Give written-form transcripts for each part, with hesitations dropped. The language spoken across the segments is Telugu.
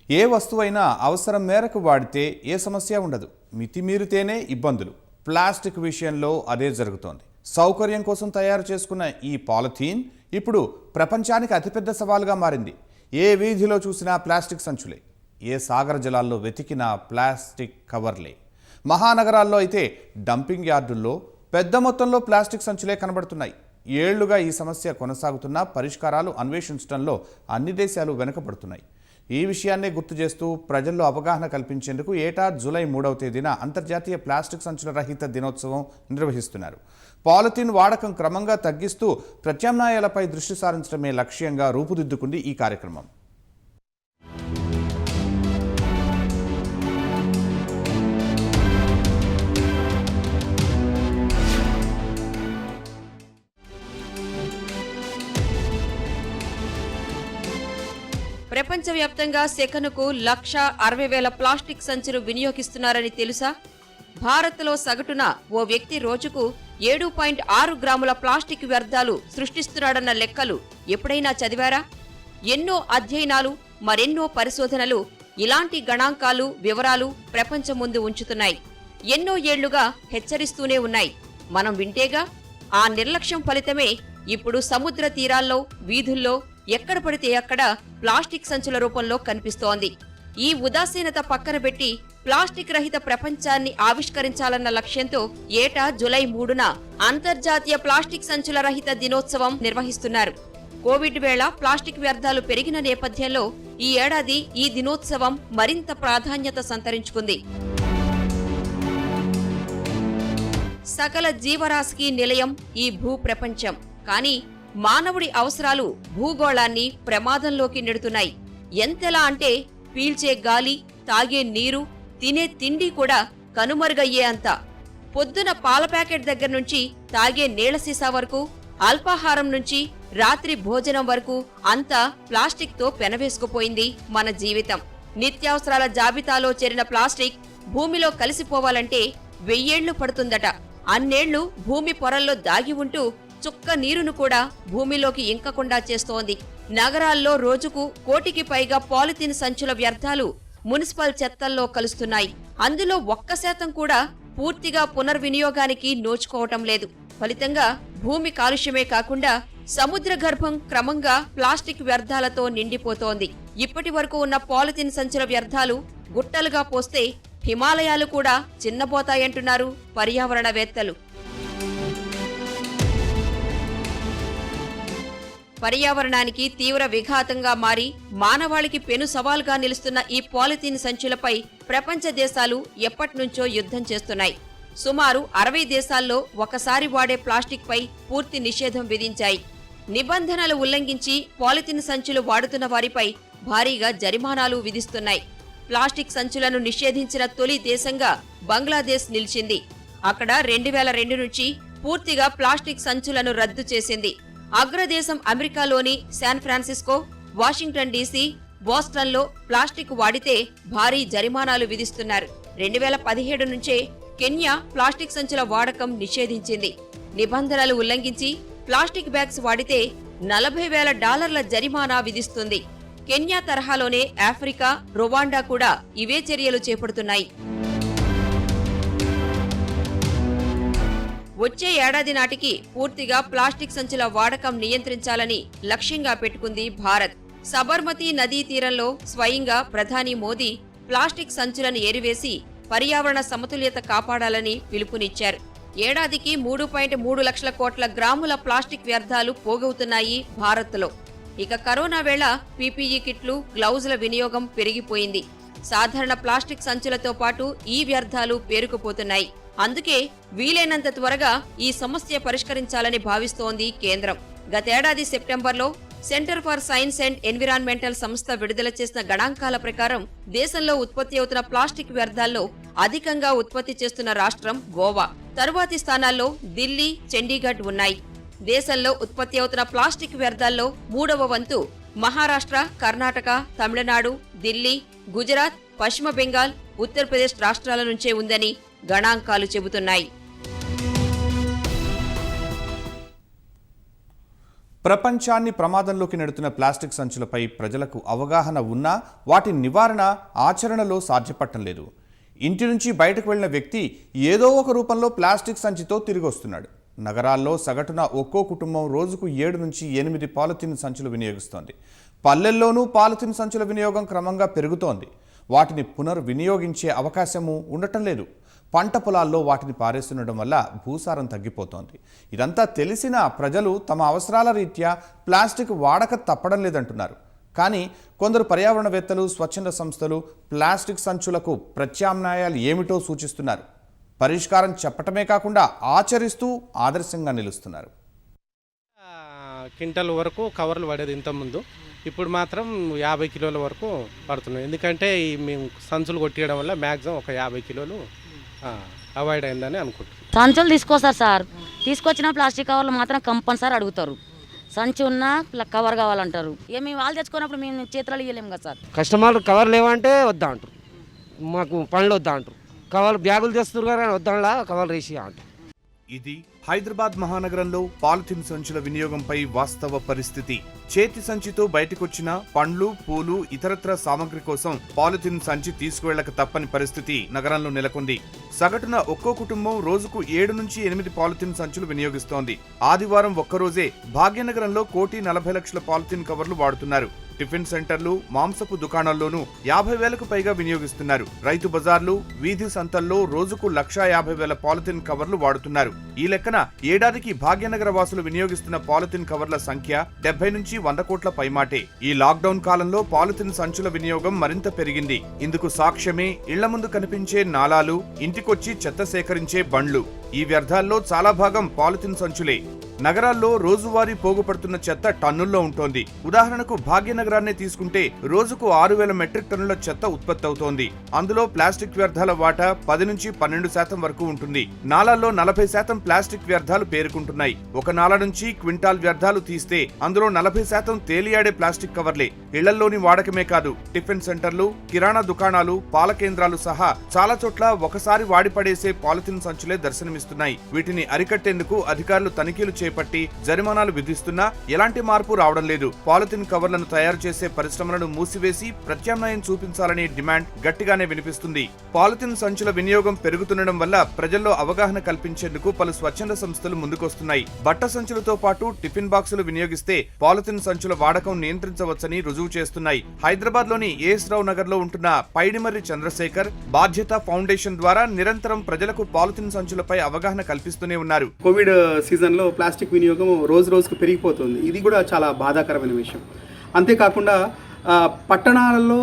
ఏ వస్తువైనా అవసరం మేరకు వాడితే ఏ సమస్య ఉండదు, మితిమీరితేనే ఇబ్బందులు. ప్లాస్టిక్ విషయంలో అదే జరుగుతోంది. సౌకర్యం కోసం తయారు చేసుకున్న ఈ పాలిథీన్ ఇప్పుడు ప్రపంచానికి అతిపెద్ద సవాలుగా మారింది. ఏ వీధిలో చూసినా ప్లాస్టిక్ సంచులే, ఏ సాగర జలాల్లో వెతికినా ప్లాస్టిక్ కవర్లే. మహానగరాల్లో అయితే డంపింగ్ యార్డుల్లో పెద్ద మొత్తంలో ప్లాస్టిక్ సంచులే కనబడుతున్నాయి. ఏళ్లుగా ఈ సమస్య కొనసాగుతున్నా పరిష్కారాలు అన్వేషించడంలో అన్ని దేశాలు వెనుకబడుతున్నాయి. ఈ విషయాన్నే గుర్తు చేస్తూ ప్రజల్లో అవగాహన కల్పించేందుకు ఏటా జూలై 3వ తేదీన అంతర్జాతీయ ప్లాస్టిక్ సంచుల రహిత దినోత్సవం నిర్వహిస్తున్నారు. పాలిథీన్ వాడకం క్రమంగా తగ్గిస్తూ ప్రత్యామ్నాయాలపై దృష్టి సారించడమే లక్ష్యంగా రూపుదిద్దుకుంది ఈ కార్యక్రమం. ప్రపంచవ్యాప్తంగా సెకనుకు 1,60,000 ప్లాస్టిక్ సంచులు వినియోగిస్తున్నారని తెలుసా? భారత్లో సగటున ఓ వ్యక్తి రోజుకు 7.6 గ్రాముల ప్లాస్టిక్ వ్యర్థాలు సృష్టిస్తున్నాడన్న లెక్కలు ఎప్పుడైనా చదివారా? ఎన్నో అధ్యయనాలు, మరెన్నో పరిశోధనలు ఇలాంటి గణాంకాలు, వివరాలు ప్రపంచం ముందు ఉంచుతున్నాయి. ఎన్నో ఏళ్లుగా హెచ్చరిస్తూనే ఉన్నాయి. మనం వింటేగా. ఆ నిర్లక్ష్యం ఫలితమే ఇప్పుడు సముద్ర తీరాల్లో, వీధుల్లో ఎక్కడ పడితే అక్కడ ప్లాస్టిక్ సంచుల రూపంలో కనిపిస్తోంది. ఈ ఉదాసీనత పక్కన పెట్టి ప్లాస్టిక్ రహిత ప్రపంచాన్ని ఆవిష్కరించాలన్న లక్ష్యంతో ఏటా జూలై 3న అంతర్జాతీయ ప్లాస్టిక్ సంచుల రహిత దినోత్సవం నిర్వహిస్తున్నారు. కోవిడ్ వేళ ప్లాస్టిక్ వ్యర్థాలు పెరిగిన నేపథ్యంలో ఈ ఏడాది ఈ దినోత్సవం మరింత ప్రాధాన్యత సంతరించుకుంది. సకల జీవరాశికి నిలయం ఈ భూ ప్రపంచం. కానీ మానవుడి అవసరాలు భూగోళాన్ని ప్రమాదంలోకి నెడుతున్నాయి. ఎంతెలా అంటే పీల్చే గాలి, తాగే నీరు, తినే తిండి కూడా కనుమరుగయ్యే అంత. పొద్దున పాల ప్యాకెట్ దగ్గర నుంచి తాగే నీళ్ల సీసా వరకు, అల్పాహారం నుంచి రాత్రి భోజనం వరకు అంతా ప్లాస్టిక్తో పెనవేసుకుపోయింది మన జీవితం. నిత్యావసరాల జాబితాలో చేరిన ప్లాస్టిక్ భూమిలో కలిసిపోవాలంటే 1000 ఏళ్లు పడుతుందట. అన్నేళ్లు భూమి పొరల్లో దాగి ఉంటూ చుక్క నీరును కూడా భూమిలోకి ఇంకకుండా చేస్తోంది. నగరాల్లో రోజుకు 1 కోటికి పైగా పాలిథిన్ సంచుల వ్యర్థాలు మున్సిపల్ చెత్తల్లో కలుస్తున్నాయి. అందులో 1% కూడా పూర్తిగా పునర్వినియోగానికి నోచుకోవటం లేదు. ఫలితంగా భూమి కాలుష్యమే కాకుండా సముద్ర గర్భం క్రమంగా ప్లాస్టిక్ వ్యర్థాలతో నిండిపోతోంది. ఇప్పటి వరకు ఉన్న పాలిథిన్ సంచుల వ్యర్థాలు గుట్టలుగా పోస్తే హిమాలయాలు కూడా చిన్నబోతాయంటున్నారు పర్యావరణవేత్తలు. పర్యావరణానికి తీవ్ర విఘాతంగా మారి మానవాళికి పెను సవాల్గా నిలుస్తున్న ఈ పాలిథీన్ సంచులపై ప్రపంచ దేశాలు ఎప్పటినుంచో యుద్ధం చేస్తున్నాయి. సుమారు 60 దేశాల్లో ఒకసారి వాడే ప్లాస్టిక్ పై పూర్తి నిషేధం విధించాయి. నిబంధనలు ఉల్లంఘించి పాలిథీన్ సంచులు వాడుతున్న వారిపై భారీగా జరిమానాలు విధిస్తున్నాయి. ప్లాస్టిక్ సంచులను నిషేధించిన తొలి దేశంగా బంగ్లాదేశ్ నిలిచింది. అక్కడ 2002 నుంచి పూర్తిగా ప్లాస్టిక్ సంచులను రద్దు చేసింది. అగ్రదేశం అమెరికాలోని శాన్ ఫ్రాన్సిస్కో, వాషింగ్టన్ డీసీ, బోస్టన్లో ప్లాస్టిక్ వాడితే భారీ జరిమానాలు విధిస్తున్నారు. 2017 నుంచే కెన్యా ప్లాస్టిక్ సంచుల వాడకం నిషేధించింది. నిబంధనలు ఉల్లంఘించి ప్లాస్టిక్ బ్యాగ్స్ వాడితే $40,000 జరిమానా విధిస్తుంది. కెన్యా తరహాలోనే ఆఫ్రికా, రువాండా కూడా ఇవే చర్యలు చేపడుతున్నాయి. వచ్చే ఏడాది నాటికి పూర్తిగా ప్లాస్టిక్ సంచుల వాడకం నియంత్రించాలని లక్ష్యంగా పెట్టుకుంది భారత్. సబర్మతి నదీ తీరంలో స్వయంగా ప్రధాని మోదీ ప్లాస్టిక్ సంచులను ఏరివేసి పర్యావరణ సమతుల్యత కాపాడాలని పిలుపునిచ్చారు. ఏడాదికి 3.3 లక్షల కోట్ల గ్రాముల ప్లాస్టిక్ వ్యర్థాలు పోగవుతున్నాయి భారత్లో. ఇక కరోనా వేళ పీపీఈ కిట్లు, గ్లౌజుల వినియోగం పెరిగిపోయింది. సాధారణ ప్లాస్టిక్ సంచులతో పాటు ఈ వ్యర్థాలు పేరుకుపోతున్నాయి. అందుకే వీలైనంత త్వరగా ఈ సమస్య పరిష్కరించాలని భావిస్తోంది కేంద్రం. గతేడాది సెప్టెంబర్లో centre for science and environmental సంస్థ విడుదల చేసిన గణాంకాల ప్రకారం దేశంలో ఉత్పత్తి అవుతున్న ప్లాస్టిక్ వ్యర్థాల్లో అధికంగా ఉత్పత్తి చేస్తున్న రాష్ట్రం గోవా. తరువాతి స్థానాల్లో ఢిల్లీ, చండీగఢ్ ఉన్నాయి. దేశంలో ఉత్పత్తి అవుతున్న ప్లాస్టిక్ వ్యర్థాల్లో 3వ వంతు మహారాష్ట్ర, కర్ణాటక, తమిళనాడు, ఢిల్లీ, గుజరాత్, పశ్చిమ బెంగాల్, ఉత్తరప్రదేశ్ రాష్ట్రాల నుంచే ఉందని గణాంకాలు చెబుతున్నాయి. ప్రపంచాన్ని ప్రమాదంలోకి నెడుతున్న ప్లాస్టిక్ సంచులపై ప్రజలకు అవగాహన ఉన్నా వాటి నివారణ ఆచరణలో సాధ్యపడటం లేదు. ఇంటి నుంచి బయటకు వెళ్లిన వ్యక్తి ఏదో ఒక రూపంలో ప్లాస్టిక్ సంచితో తిరిగి వస్తున్నాడు. నగరాల్లో సగటున ఒక్కో కుటుంబం రోజుకు 7 నుంచి 8 పాలిథిన్ సంచులు వినియోగిస్తోంది. పల్లెల్లోనూ పాలిథిన్ సంచుల వినియోగం క్రమంగా పెరుగుతోంది. వాటిని పునర్వినియోగించే అవకాశము ఉండటం లేదు. పంట పొలాల్లో వాటిని పారేస్తుండడం వల్ల భూసారం తగ్గిపోతోంది. ఇదంతా తెలిసినా ప్రజలు తమ అవసరాల రీత్యా ప్లాస్టిక్ వాడక తప్పడం లేదంటున్నారు. కానీ కొందరు పర్యావరణవేత్తలు, స్వచ్ఛంద సంస్థలు ప్లాస్టిక్ సంచులకు ప్రత్యామ్నాయాలు ఏమిటో సూచిస్తున్నారు. పరిష్కారం చెప్పటమే కాకుండా ఆచరిస్తూ ఆదర్శంగా నిలుస్తున్నారు. క్వింటల్ వరకు కవర్లు పడేది ఇంతకుముందు, ఇప్పుడు మాత్రం 50 కిలోల వరకు పడుతున్నాయి. ఎందుకంటే ఈ మేము సంచులు కొట్టేయడం వల్ల మ్యాక్సిమం ఒక 50 కిలోలు అవాయిడ్ అయిందని అనుకుంటున్నాం. సంచులు తీసుకొస్తారు సార్, తీసుకొచ్చిన ప్లాస్టిక్ కవర్లు మాత్రం కంపల్సరీ అడుగుతారు. సంచి ఉన్నా కవర్ కావాలంటారు. ఇక మేము వాళ్ళు తెచ్చుకున్నప్పుడు మేము చేతులు ఇవ్వలేము కదా సార్. కస్టమర్లు కవర్ లేవంటే వద్దా అంటారు, మాకు పనులు వద్దా అంటారు. కవర్లు బ్యాగులు తెస్తున్నారు కానీ వద్దా కవర్లు వేసి అంటారు. ఇది హైదరాబాద్ మహానగరంలో పాలిథిన్ సంచుల వినియోగంపై వాస్తవ పరిస్థితి. చేతి సంచితో బయటకొచ్చిన పండ్లు, పూలు, ఇతరత్ర సామగ్రి కోసం పాలిథిన్ సంచి తీసుకువెళ్లక తప్పని పరిస్థితి నగరంలో నెలకొంది. సగటున ఒక్కో కుటుంబం రోజుకు 7 నుంచి 8 పాలిథిన్ సంచులు వినియోగిస్తోంది. ఆదివారం ఒక్కరోజే భాగ్యనగరంలో 1,40,00,000 పాలిథిన్ కవర్లు వాడుతున్నారు. టిఫిన్ సెంటర్లు, మాంసపు దుకాణాల్లోనూ 50,000కు పైగా వినియోగిస్తున్నారు. రైతు బజార్లు, వీధి సంతల్లో రోజుకు 1,50,000 పాలిథిన్ కవర్లు వాడుతున్నారు. ఈ లెక్కన ఏడాదికి భాగ్యనగర వాసులు వినియోగిస్తున్న పాలిథిన్ కవర్ల సంఖ్య 70 నుంచి 100 కోట్ల పైమాటే. ఈ లాక్డౌన్ కాలంలో పాలిథిన్ సంచుల వినియోగం మరింత పెరిగింది. ఇందుకు సాక్ష్యమే ఇళ్ల ముందు కనిపించే నాలాలు, ఇంటికొచ్చి చెత్త సేకరించే బండ్లు. ఈ వ్యర్థాల్లో చాలా భాగం పాలిథిన్ సంచులే. నగరాల్లో రోజువారీ పోగుపడుతున్న చెత్త టన్నుల్లో ఉంటోంది. ఉదాహరణకు భాగ్యనగరాన్నే తీసుకుంటే రోజుకు 6,000 మెట్రిక్ టన్నుల చెత్త ఉత్పత్తి అవుతోంది. అందులో ప్లాస్టిక్ వ్యర్థాల వాటా 10 నుంచి 12% వరకు ఉంటుంది. నాలాల్లో 40% ప్లాస్టిక్ వ్యర్థాలు పేరుకుంటున్నాయి. ఒక నాల నుంచి క్వింటాల్ వ్యర్థాలు తీస్తే అందులో 40% తేలియాడే ప్లాస్టిక్ కవర్లే. ఇళ్లల్లోని వాడకమే కాదు, టిఫిన్ సెంటర్లు, కిరాణా దుకాణాలు, పాల కేంద్రాలు సహా చాలా చోట్ల ఒకసారి వాడి పడేసే పాలిథిన్ సంచులే దర్శనమిస్తున్నాయి. వీటిని అరికట్టేందుకు అధికారులు తనిఖీలు చేపట్టి జరిమానాలు విధిస్తున్నా ఎలాంటి మార్పు రావడం లేదు. పాలిథిన్ కవర్లను తయారు చేసే పరిశ్రమలను మూసివేసి ప్రత్యామ్నాయం చూపించాలనే డిమాండ్ గట్టిగానే వినిపిస్తుంది. పాలిథిన్ సంచుల వినియోగం పెరుగుతుండడం వల్ల ప్రజల్లో అవగాహన కల్పించేందుకు పలు స్వచ్ఛంద సంస్థలు ముందుకొస్తున్నాయి. బట్ట సంచులతో పాటు టిఫిన్ బాక్సులు వినియోగిస్తే పాలిథిన్ సంచుల వాడకం నియంత్రించవచ్చని రుజువు చేస్తున్నాయి. హైదరాబాద్ లోని ఏఎస్ రావు నగర్ లో ఉంటున్న పైడిమర్రి చంద్రశేఖర్ బాధ్యత ఫౌండేషన్ ద్వారా నిరంతరం ప్రజలకు పాలిథిన్ సంచులపై అవగాహన కల్పిస్తూనే ఉన్నారు. కోవిడ్ సీజన్లో ప్లాస్టిక్ వినియోగం రోజు రోజుకు పెరిగిపోతుంది. ఇది కూడా చాలా బాధాకరమైన విషయం. అంతేకాకుండా పట్టణాలలో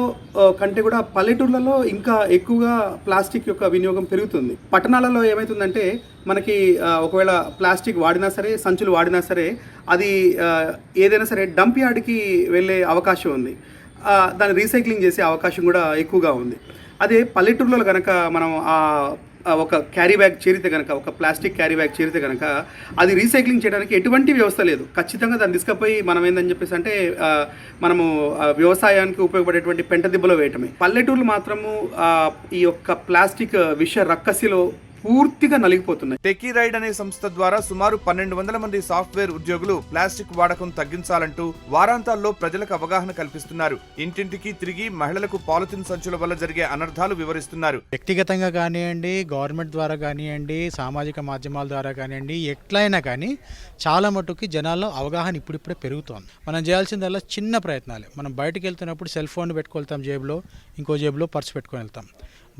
కంటే కూడా పల్లెటూర్లలో ఇంకా ఎక్కువగా ప్లాస్టిక్ యొక్క వినియోగం పెరుగుతుంది. పట్టణాలలో ఏమవుతుందంటే మనకి ఒకవేళ ప్లాస్టిక్ వాడినా సరే, సంచులు వాడినా సరే, అది ఏదైనా సరే డంప్ యార్డ్కి వెళ్ళే అవకాశం ఉంది. దాన్ని రీసైక్లింగ్ చేసే అవకాశం కూడా ఎక్కువగా ఉంది. అదే పల్లెటూర్లలో కనుక మనం ఒక క్యారీ బ్యాగ్ చేరితే కనుక, ఒక ప్లాస్టిక్ క్యారీ బ్యాగ్ చేరితే కనుక అది రీసైక్లింగ్ చేయడానికి ఎటువంటి వ్యవస్థ లేదు. ఖచ్చితంగా దాన్ని తీసుకుపోయి మనం ఏందని చెప్పేసి అంటే మనము వ్యవసాయానికి ఉపయోగపడేటువంటి పెంట దిబ్బలో వేయటమే. పల్లెటూర్లు మాత్రము ఈ యొక్క ప్లాస్టిక్ విష రక్కసిలో పూర్తిగా నలిగిపోతున్నాయి. టెకీ రైడ్ అనే సంస్థ ద్వారా సుమారు 1,200 మంది సాఫ్ట్వేర్ ఉద్యోగులు ప్లాస్టిక్ వాడకం తగ్గించాలంటూ వారాంతాల్లో ప్రజలకు అవగాహన కల్పిస్తున్నారు. ఇంటింటికి తిరిగి మహిళలకు పాలిథిన్ సంచుల వల్ల జరిగే అనర్థాలు వివరిస్తున్నారు. వ్యక్తిగతంగా కానివ్వండి, గవర్నమెంట్ ద్వారా కానివ్వండి, సామాజిక మాధ్యమాల ద్వారా కానివ్వండి, ఎట్లయినా కానీ చాలా మటుకి జనాల్లో అవగాహన ఇప్పుడిప్పుడే పెరుగుతోంది. మనం చేయాల్సిందల్లా చిన్న ప్రయత్నాలే. మనం బయటకు వెళ్తున్నప్పుడు సెల్ ఫోన్ పెట్టుకెళ్తాం, జేబులో ఇంకో జేబులో పర్సు పెట్టుకొని వెళ్తాం.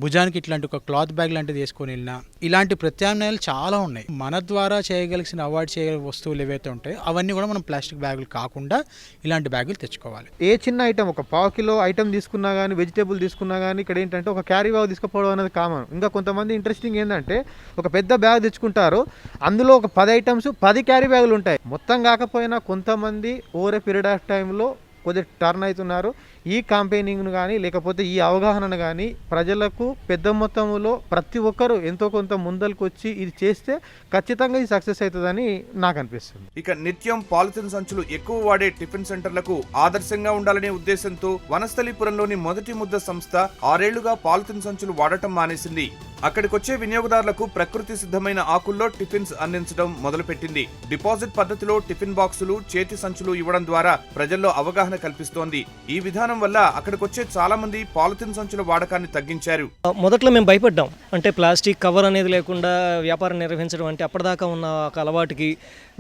భుజానికి ఇట్లాంటి ఒక క్లాత్ బ్యాగ్ లాంటిది వేసుకొని వెళ్ళినా ఇలాంటి ప్రత్యామ్నాయాలు చాలా ఉన్నాయి. మన ద్వారా చేయగలిసిన అవాయిడ్ చేయగల వస్తువులు ఏవైతే ఉంటాయో అవన్నీ కూడా మనం ప్లాస్టిక్ బ్యాగులు కాకుండా ఇలాంటి బ్యాగులు తెచ్చుకోవాలి. ఏ చిన్న ఐటమ్, ఒక 1/4 కిలో ఐటమ్ తీసుకున్నా కానీ, వెజిటేబుల్ తీసుకున్నా కానీ, ఇక్కడ ఏంటంటే ఒక క్యారీ బ్యాగ్ తీసుకుపోవడం అనేది కామన్. ఇంకా కొంతమంది ఇంట్రెస్టింగ్ ఏంటంటే ఒక పెద్ద బ్యాగ్ తెచ్చుకుంటారు, అందులో ఒక 10 ఐటమ్స్ 10 క్యారీ బ్యాగులు ఉంటాయి. మొత్తం కాకపోయినా కొంతమంది ఓవర్ ఏ పీరియడ్ ఆఫ్ టైంలో కొద్దిగా టర్న్ అవుతున్నారు. ఈ క్యాంపెయినింగ్ను కానీ లేకపోతే ఈ అవగాహనను కానీ ప్రజలకు పెద్ద మొత్తంలో ప్రతి ఒక్కరూ ఎంతో కొంత ముందరకు వచ్చి ఇది చేస్తే ఖచ్చితంగా ఇది సక్సెస్ అవుతుందని నాకు అనిపిస్తుంది. ఇక నిత్యం పాలిథిన్ సంచులు ఎక్కువ వాడే టిఫిన్ సెంటర్లకు ఆదర్శంగా ఉండాలనే ఉద్దేశంతో వనస్థలిపురంలోని మొదటి ముద్ద సంస్థ 6 ఏళ్లుగా పాలిథిన్ సంచులు వాడటం మానేసింది. అక్కడికొచ్చే వినియోగదారులకు ప్రకృతి సిద్ధమైన ఆకుల్లో టిఫిన్స్ అందించడం మొదలుపెట్టింది. డిపాజిట్ పద్ధతిలో టిఫిన్ బాక్సులు, చేతి సంచులు ఇవ్వడం ద్వారా ప్రజల్లో అవగాహన కల్పిస్తోంది. ఈ విధానం వల్ల అక్కడికొచ్చే చాలా మంది పాలిథిన్ సంచుల వాడకాన్ని తగ్గించారు. మొదట్లో మేము భయపడ్డాం. అంటే ప్లాస్టిక్ కవర్ అనేది లేకుండా వ్యాపారం నిర్వహించడం అంటే అప్పటిదాకా ఉన్న ఒక అలవాటుకి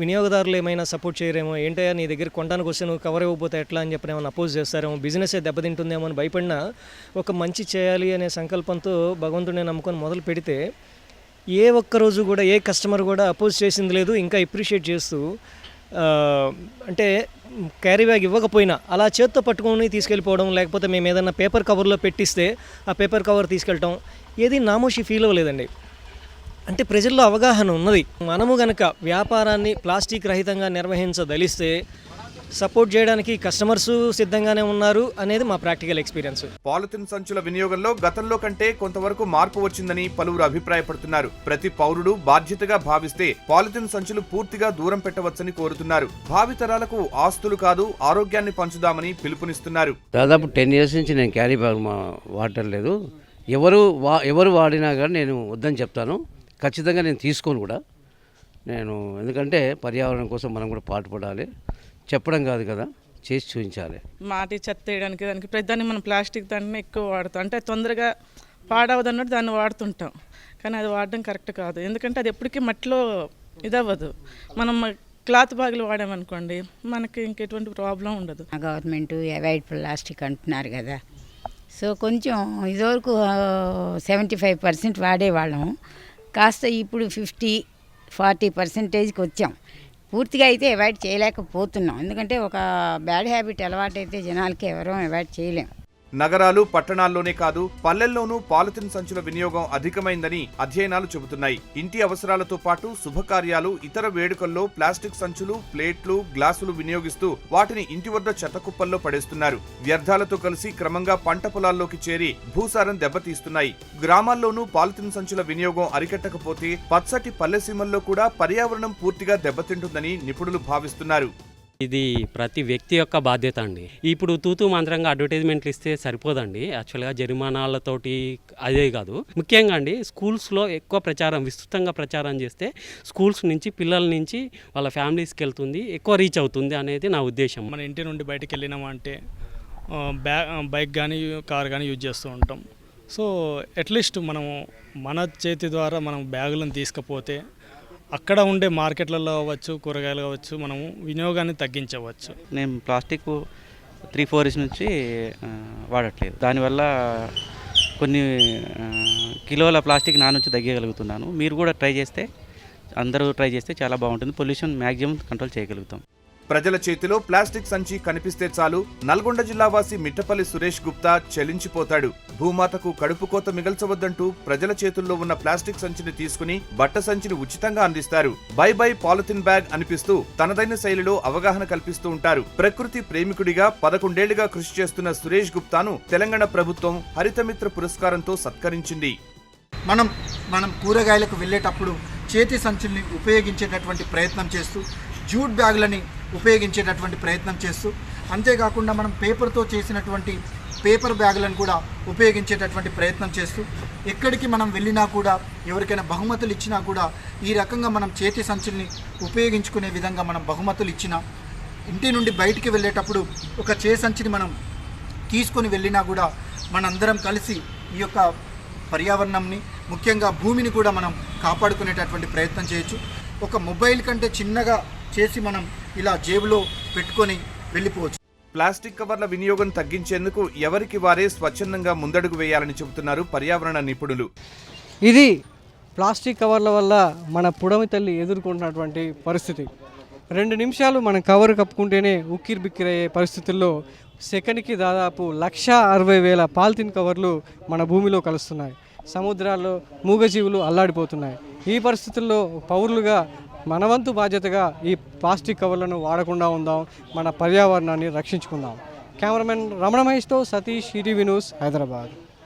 వినియోగదారులు ఏమైనా సపోర్ట్ చేయరేమో, ఏంటయ్యా నీ దగ్గర కొనడానికి వస్తే నువ్వు కవర్ ఇవ్వకపోతే ఎట్లా అని చెప్పి ఏమైనా అపోజ్ చేస్తారేమో, బిజినెస్ దెబ్బతింటుందేమో అని భయపడినా ఒక మంచి చేయాలి అనే సంకల్పంతో భగవంతుడిని నమ్ముకొని మొదలు పెడితే ఏ ఒక్కరోజు కూడా ఏ కస్టమర్ కూడా అపోజ్ చేసింది లేదు. ఇంకా అప్రిషియేట్ చేస్తూ అంటే క్యారీ బ్యాగ్ ఇవ్వకపోయినా అలా చేత్తో పట్టుకొని తీసుకెళ్ళిపోవడం, లేకపోతే మేము ఏదైనా పేపర్ కవర్లో పెట్టిస్తే ఆ పేపర్ కవర్ తీసుకెళ్ళటం ఏది నామోషి ఫీల్ అవ్వలేదండి. అంటే ప్రజల్లో అవగాహన ఉన్నది. మనము గనక వ్యాపారాన్ని ప్లాస్టిక్ రహితంగా నిర్వహించదలిస్తే సపోర్ట్ చేయడానికి కస్టమర్స్ సిద్ధంగానే ఉన్నారు అనేది మా ప్రాక్టికల్ ఎక్స్పీరియన్స్. పాలిథిన్ సంచుల వినియోగంలో గతంలో కంటే కొంతవరకు మార్పు వచ్చిందని పలువురు అభిప్రాయపడుతున్నారు. ప్రతి పౌరుడు బాధ్యతగా భావిస్తే పాలిథిన్ సంచులు పూర్తిగా దూరం పెట్టవచ్చని కోరుతున్నారు. భావితరాలకు ఆస్తులు కాదు, ఆరోగ్యాన్ని పంచుదామని పిలుపునిస్తున్నారు. దాదాపు 10 years నుంచి నేను క్యారీ బ్యాగ్ వాడటం లేదు. ఎవరు వాడినా కానీ నేను వద్దని చెప్తాను. ఖచ్చితంగా నేను తీసుకోను కూడా. ఎందుకంటే పర్యావరణం కోసం మనం కూడా పాటుపడాలి. చెప్పడం కాదు కదా, చేసి చూపించాలి. మాటి చెత్త వేయడానికి దానికి ప్రతిదాన్ని మనం ప్లాస్టిక్ దాన్ని ఎక్కువ వాడుతాం. అంటే తొందరగా పాడవదు అన్నట్టు దాన్ని వాడుతుంటాం. కానీ అది వాడడం కరెక్ట్ కాదు. ఎందుకంటే అది ఎప్పటికీ మట్టిలో ఇదవ్వదు. మనం క్లాత్ బ్యాగులు వాడామనుకోండి మనకి ఇంకెటువంటి ప్రాబ్లం ఉండదు. గవర్నమెంట్ అవాయిడ్ ప్లాస్టిక్ అంటున్నారు కదా, సో కొంచెం ఇదివరకు 75% వాడేవాళ్ళం. కాస్త ఇప్పుడు 50-40%కి వచ్చాం. పూర్తిగా అయితే అవాయిడ్ చేయలేకపోతున్నాం. ఎందుకంటే ఒక బ్యాడ్ హ్యాబిట్ అలవాటు అయితే జనాలకి ఎవరూ అవాయిడ్ చేయలేం. నగరాలు, పట్టణాల్లోనే కాదు పల్లెల్లోనూ పాలిథిన్ సంచుల వినియోగం అధికమైందని అధ్యయనాలు చెబుతున్నాయి. ఇంటి అవసరాలతో పాటు శుభకార్యాలు, ఇతర వేడుకల్లో ప్లాస్టిక్ సంచులు, ప్లేట్లు, గ్లాసులు వినియోగిస్తూ వాటిని ఇంటి వద్ద చెత్తకుప్పల్లో పడేస్తున్నారు. వ్యర్థాలతో కలిసి క్రమంగా పంట పొలాల్లోకి చేరి భూసారం దెబ్బతీస్తున్నాయి. గ్రామాల్లోనూ పాలిథిన్ సంచుల వినియోగం అరికట్టకపోతే పచ్చటి పల్లెసీమల్లో కూడా పర్యావరణం పూర్తిగా దెబ్బతింటుందని నిపుణులు భావిస్తున్నారు. ఇది ప్రతి వ్యక్తి యొక్క బాధ్యత అండి. ఇప్పుడు తూతూ మంత్రంగా అడ్వర్టైజ్మెంట్లు ఇస్తే సరిపోదండి. యాక్చువల్గా జరిమానాలతోటి అదే కాదు, ముఖ్యంగా అండి స్కూల్స్లో ఎక్కువ విస్తృతంగా ప్రచారం చేస్తే స్కూల్స్ నుంచి పిల్లల నుంచి వాళ్ళ ఫ్యామిలీస్కి వెళ్తుంది, ఎక్కువ రీచ్ అవుతుంది అనేది నా ఉద్దేశం. మన ఇంటి నుండి బయటకు వెళ్ళినామంటే బైక్ కానీ కార్ కానీ యూజ్ చేస్తూ ఉంటాం. సో అట్లీస్ట్ మనము మన చేతి ద్వారా మనం బ్యాగులను తీసుకపోతే అక్కడ ఉండే మార్కెట్లలో అవ్వచ్చు, కూరగాయలు కావచ్చు, మనము వినియోగాన్ని తగ్గించవచ్చు. నేను ప్లాస్టిక్ 3-4 years నుంచి వాడట్లేదు. దానివల్ల కొన్ని కిలోల ప్లాస్టిక్ నా నుంచి తగ్గగలుగుతున్నాను. మీరు కూడా అందరూ ట్రై చేస్తే చాలా బాగుంటుంది. పొల్యూషన్ మ్యాక్సిమం కంట్రోల్ చేయగలుగుతాం. ప్రజల చేతిలో ప్లాస్టిక్ సంచి కనిపిస్తే చాలు నల్గొండ జిల్లావాసి మిట్టపల్లి సురేష్ గుప్తా చెలించిపోతాడు. భూమాతకు కడుపు కోత మిగల్చవద్దంటూ ప్రజల చేతుల్లో ఉన్న ప్లాస్టిక్ సంచిని తీసుకుని బట్ట సంచిని ఉచితంగా అందిస్తారు. బై బై పాలిథిన్ బ్యాగ్ అనిపిస్తూ తనదైన శైలిలో అవగాహన కల్పిస్తూ ఉంటారు. ప్రకృతి ప్రేమికుడిగా 11 ఏళ్లుగా కృషి చేస్తున్న సురేష్ గుప్తాను తెలంగాణ ప్రభుత్వం హరితమిత్ర పురస్కారంతో సత్కరించింది. మనం కూరగాయలకు వెళ్ళేటప్పుడు చేతి సంచుల్ని ఉపయోగించేటటువంటి ప్రయత్నం చేస్తూ, జూట్ బ్యాగులని ఉపయోగించేటటువంటి ప్రయత్నం చేస్తూ, అంతేకాకుండా మనం పేపర్తో చేసినటువంటి పేపర్ బ్యాగులను కూడా ఉపయోగించేటటువంటి ప్రయత్నం చేస్తూ, ఎక్కడికి మనం వెళ్ళినా కూడా ఎవరికైనా బహుమతులు ఇచ్చినా కూడా ఈ రకంగా మనం చేతి సంచుల్ని ఉపయోగించుకునే విధంగా మనం బహుమతులు ఇచ్చినా, ఇంటి నుండి బయటికి వెళ్ళేటప్పుడు ఒక చేతి సంచిని మనం తీసుకొని వెళ్ళినా కూడా మనందరం కలిసి ఈ యొక్క పర్యావరణంని, ముఖ్యంగా భూమిని కూడా మనం కాపాడుకునేటటువంటి ప్రయత్నం చేయొచ్చు. ఒక మొబైల్ కంటే చిన్నగా చేసి మనం ఇలా జేబులో పెట్టుకొని వెళ్ళిపోవచ్చు. ప్లాస్టిక్ కవర్ల వినియోగం తగ్గించేందుకు ఎవరికి వారే స్వచ్ఛందంగా ముందడుగు వేయాలని చెబుతున్నారు పర్యావరణ నిపుణులు. ఇది ప్లాస్టిక్ కవర్ల వల్ల మన పుడమి తల్లి ఎదుర్కొంటున్నటువంటి పరిస్థితి. 2 నిమిషాలు మనం కవర్ కప్పుకుంటేనే ఉక్కిరి బిక్కిరయ్యే పరిస్థితుల్లో సెకండ్కి దాదాపు 160,000 పాలిథిన్ కవర్లు మన భూమిలో కలుస్తున్నాయి. సముద్రాల్లో మూగజీవులు అల్లాడిపోతున్నాయి. ఈ పరిస్థితుల్లో పౌరులుగా మన వంతు బాధ్యతగా ఈ ప్లాస్టిక్ కవర్లను వాడకుండా ఉందాం, మన పర్యావరణాన్ని రక్షించుకుందాం. కెమెరామెన్ రమణ మహేష్తో సతీష్, ఈటీవీ న్యూస్, హైదరాబాద్.